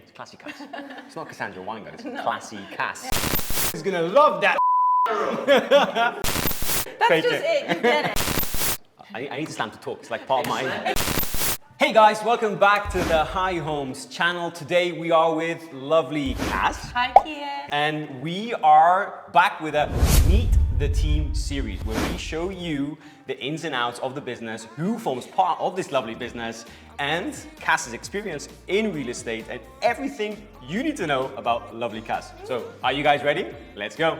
It's Classy Cass. It's not Cassandra Wineguard, it's Classy Cass. He's gonna love that. That's just it, you get it. I need to stand to talk, it's like part of my... Hey guys, welcome back to the High Homes channel. Today we are with lovely Cass. Hi, Kian. And we are back with a Meet the Team series where we show you the ins and outs of the business, who forms part of this lovely business, and Cass's experience in real estate and everything you need to know about lovely Cass. So, are you guys ready? Let's go.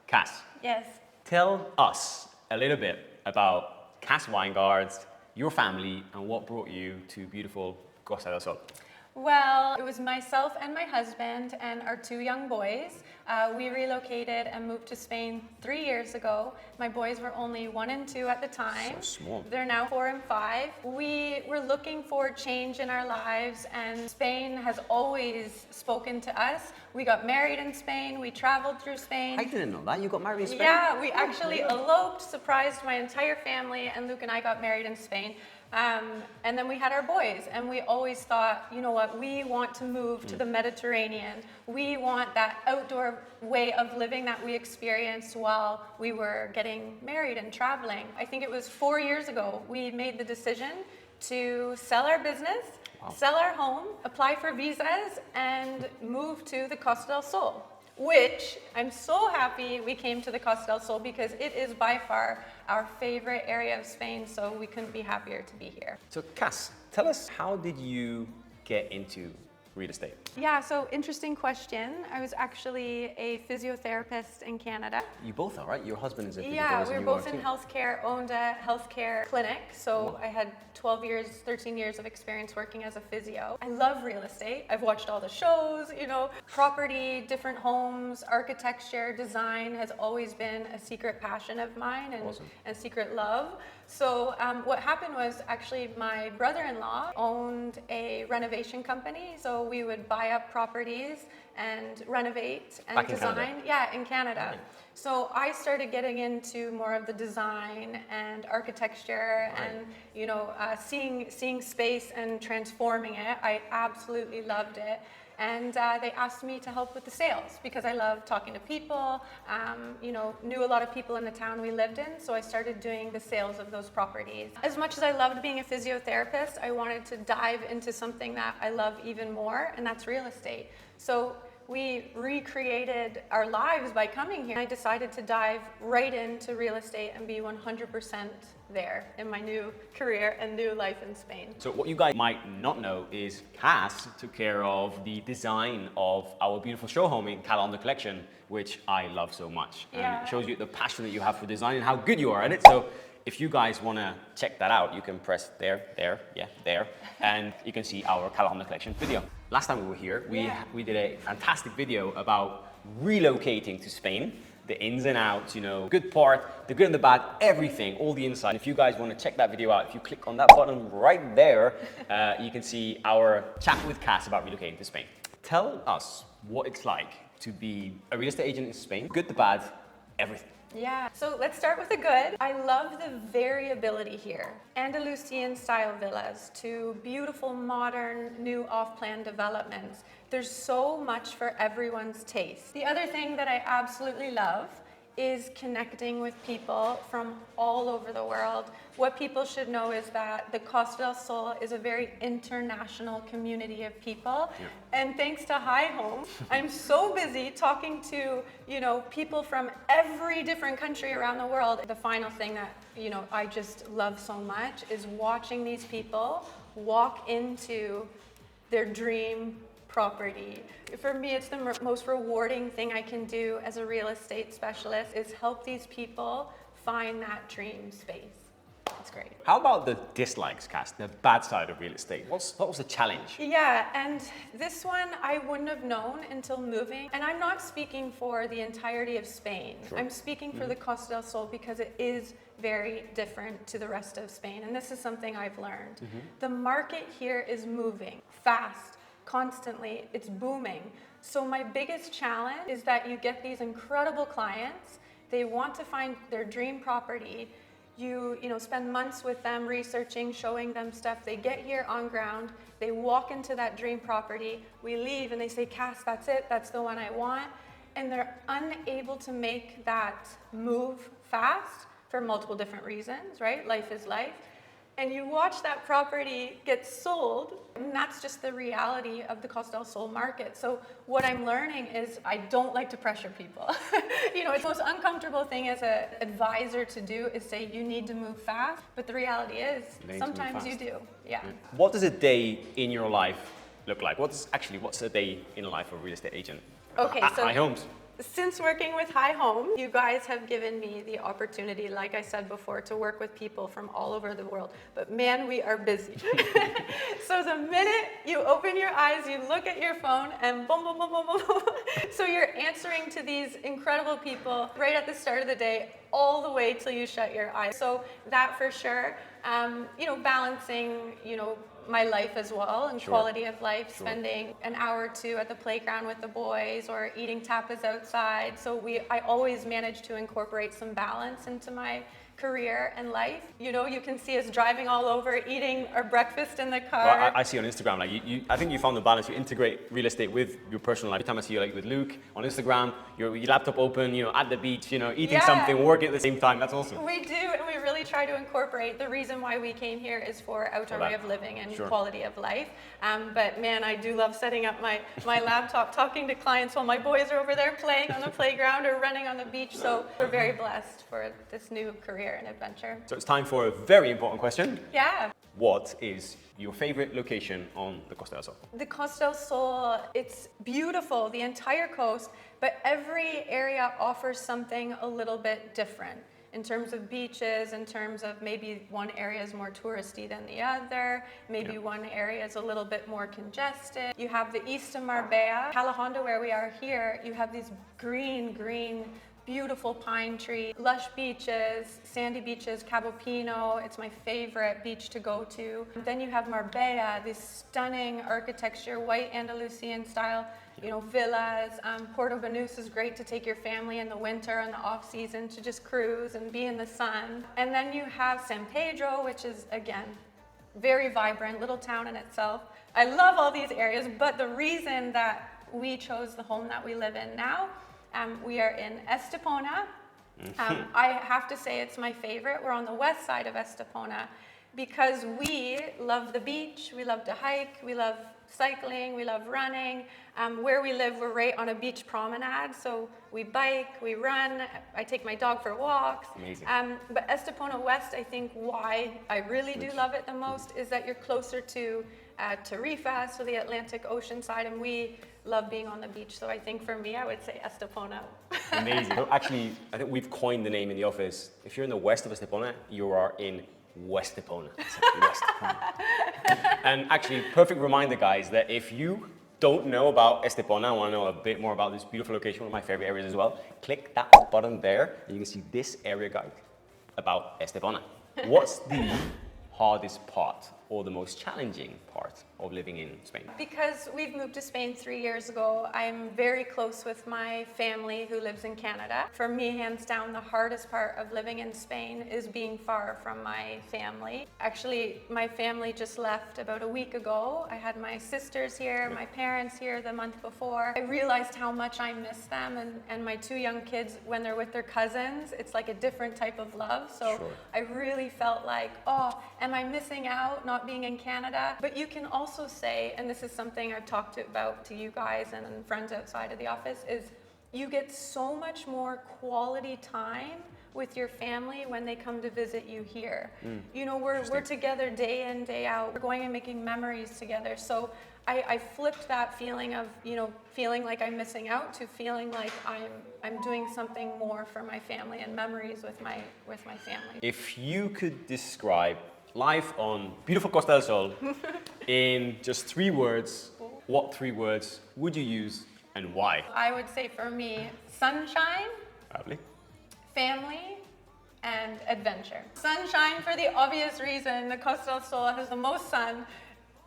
Cass. Yes. Tell us a little bit about Cass Wineguard, your family, and what brought you to beautiful Costa del Sol. Well, it was myself and my husband and our two young boys. We relocated and moved to Spain 3 years ago. My boys were only 1 and 2 at the time. So small. They're now 4 and 5. We were looking for change in our lives, and Spain has always spoken to us. We got married in Spain. We traveled through Spain. I didn't know that. You got married in Spain? Yeah, we actually eloped, surprised my entire family, and Luke and I got married in Spain. And then we had our boys, and we always thought, you know what, we want to move to the Mediterranean. We want that outdoor way of living that we experienced while we were getting married and traveling. I think it was 4 years ago, we made the decision to sell our business, sell our home, apply for visas, and move to the Costa del Sol, which I'm so happy we came to the Costa del Sol because it is by far our favorite area of Spain, so we couldn't be happier to be here. So Cass, tell us, how did you get into real estate? Yeah, so interesting question. I was actually a physiotherapist in Canada. You both are, right? Your husband is a physiotherapist. Yeah, we were and you both are in too. healthcare, owned a healthcare clinic. So I had 12 years, 13 years of experience working as a physio. I love real estate. I've watched all the shows, you know, property, different homes, architecture, design has always been a secret passion of mine and a secret love. So what happened was actually my brother-in-law owned a renovation company. So we would buy up properties and renovate and Back in design. Canada? Yeah, in Canada. Right. So I started getting into more of the design and architecture and, you know, seeing space and transforming it. I absolutely loved it. And they asked me to help with the sales because I love talking to people, you know, knew a lot of people in the town we lived in, so I started doing the sales of those properties. As much as I loved being a physiotherapist, I wanted to dive into something that I love even more, and that's real estate. So we recreated our lives by coming here. I decided to dive right into real estate and be 100% there in my new career and new life in Spain. So what you guys might not know is Cass took care of the design of our beautiful show home in Cassandra Collection, which I love so much. And Yeah. it shows you the passion that you have for design and how good you are at it. So if you guys want to check that out, you can press there, and you can see our Cassandra Collection video. Last time we were here, we did a fantastic video about relocating to Spain, the ins and outs, you know, good part, the good and the bad, everything, all the inside. If you guys want to check that video out, if you click on that button right there, you can see our chat with Cass about relocating to Spain. Tell us what it's like to be a real estate agent in Spain, good, the bad, everything. Yeah, so let's start with the good. I love the variability here. Andalusian style villas to beautiful, modern, new off-plan developments. There's so much for everyone's taste. The other thing that I absolutely love is connecting with people from all over the world. What people should know is that the Costa del Sol is a very international community of people. Yeah. And thanks to High Home, I'm so busy talking to, you know, people from every different country around the world. The final thing that, you know, I just love so much is watching these people walk into their dream property. For me, it's the most rewarding thing I can do as a real estate specialist is help these people find that dream space. It's great. How about the dislikes, Cass, the bad side of real estate? What was the challenge? Yeah, and this one I wouldn't have known until moving. And I'm not speaking for the entirety of Spain. Sure. I'm speaking for the Costa del Sol because it is very different to the rest of Spain. And this is something I've learned. The market here is moving fast. constantly. It's booming. So my biggest challenge is that you get these incredible clients. They want to find their dream property. You spend months with them researching, showing them stuff. They get here on ground. They walk into that dream property. We leave and they say, Cass, that's it. That's the one I want. And they're unable to make that move fast for multiple different reasons, right? Life is life. And you watch that property get sold, and that's just the reality of the Costa del Sol market. So what I'm learning is I don't like to pressure people. It's the most uncomfortable thing as an advisor to do is say you need to move fast, but the reality is sometimes you do. Yeah. What does a day in your life look like? What's a day in the life of a real estate agent? Okay, so High Homes. Since working with High Home, you guys have given me the opportunity, like I said before, to work with people from all over the world. But man, we are busy. So the minute you open your eyes, you look at your phone and boom, boom, boom, boom, boom, boom. So you're answering to these incredible people right at the start of the day, all the way till you shut your eyes. So that for sure, balancing, my life as well and quality of life, spending an hour or two at the playground with the boys or eating tapas outside. So I always manage to incorporate some balance into my career and life. You can see us driving all over, eating our breakfast in the car. Well, I see on Instagram, I think you found the balance. You integrate real estate with your personal life. Every time I see you with Luke on Instagram, your laptop open, at the beach, eating something, working at the same time. That's awesome. We do, and we really try to incorporate. The reason why we came here is for outdoor way of living and quality of life. But man, I do love setting up my laptop, talking to clients while my boys are over there playing on the playground or running on the beach. So we're very blessed for this new career and adventure. So it's time for a very important question. Yeah. What is your favorite location on the Costa del Sol? The Costa del Sol, it's beautiful, the entire coast, but every area offers something a little bit different in terms of beaches, in terms of maybe one area is more touristy than the other, maybe one area is a little bit more congested. You have the east of Marbella, Calahonda, where we are here, you have these green, beautiful pine tree, lush beaches, sandy beaches, Cabo Pino, it's my favorite beach to go to. Then you have Marbella, this stunning architecture, white Andalusian style, villas. Puerto Banús is great to take your family in the winter and the off season to just cruise and be in the sun. And then you have San Pedro, which is again, very vibrant, little town in itself. I love all these areas, but the reason that we chose the home that we live in now, we are in Estepona. I have to say it's my favorite. We're on the west side of Estepona because we love the beach, we love to hike, we love cycling, we love running. Where we live, we're right on a beach promenade, so we bike, we run, I take my dog for walks. Amazing. But Estepona West, I think why I really do love it the most is that you're closer to Tarifa, so the Atlantic Ocean side, and we love being on the beach. So I think for me, I would say Estepona. Amazing. No, actually, I think we've coined the name in the office. If you're in the west of Estepona, you are in Westepona. And actually, perfect reminder, guys, that if you don't know about Estepona, want to know a bit more about this beautiful location, one of my favorite areas as well, click that button there, and you can see this area guide about Estepona. What's the hardest part or the most challenging part of living in Spain? Because we've moved to Spain 3 years ago, I'm very close with my family who lives in Canada. For me, hands down, the hardest part of living in Spain is being far from my family. Actually, my family just left about a week ago. I had my sisters here, my parents here the month before. I realized how much I miss them, and my two young kids, when they're with their cousins, it's like a different type of love. So I really felt like, oh, am I missing out not being in Canada? But you can also say, and this is something I've talked about to you guys and friends outside of the office, is you get so much more quality time with your family when they come to visit you here. You know, we're together day in, day out. We're going and making memories together. So I flipped that feeling of, feeling like I'm missing out to feeling like I'm doing something more for my family and memories with my family. If you could describe life on beautiful Costa del Sol in just 3 words, what 3 words would you use and why? I would say for me, sunshine, Lovely. family, and adventure. Sunshine for the obvious reason the Costa del Sol has the most sun.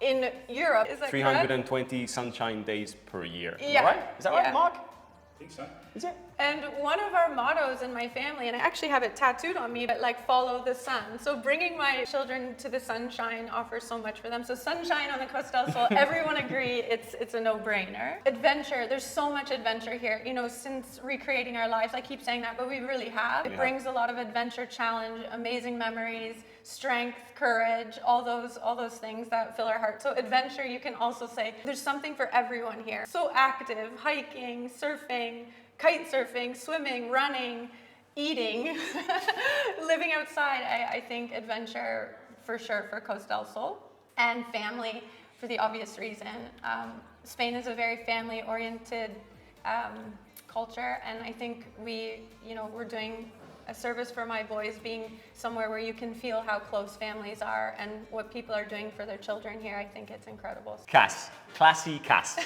in Europe. Is that 320 sunshine days per year. Yeah. Right? Is that right, Mark? I think so. Is it? And one of our mottos in my family, and I actually have it tattooed on me, but like follow the sun. So bringing my children to the sunshine offers so much for them. So sunshine on the Costa del Sol, everyone agree it's a no-brainer. Adventure, there's so much adventure here. You know, since recreating our lives, I keep saying that, but we really have. It brings a lot of adventure, challenge, amazing memories, strength, courage, all those things that fill our heart. So adventure, you can also say there's something for everyone here. So active, hiking, surfing, kite surfing, swimming, running, eating, living outside. I think adventure for sure for Costa del Sol, and family for the obvious reason. Spain is a very family-oriented culture, and I think we're doing a service for my boys, being somewhere where you can feel how close families are and what people are doing for their children here. I think it's incredible. Cass, classy Cass.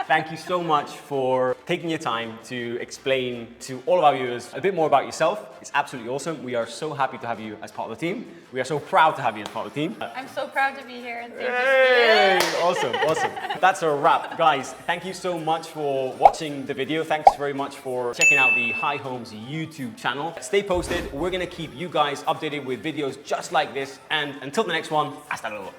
Thank you so much for taking your time to explain to all of our viewers a bit more about yourself. It's absolutely awesome. We are so happy to have you as part of the team. We are so proud to have you as part of the team. I'm so proud to be here, and thank Hey! you. Awesome, awesome. That's a wrap. Guys, thank you so much for watching the video. Thanks very much for checking out the High Homes YouTube channel. Stay posted. We're going to keep you guys updated with videos just like this. And until the next one, hasta luego.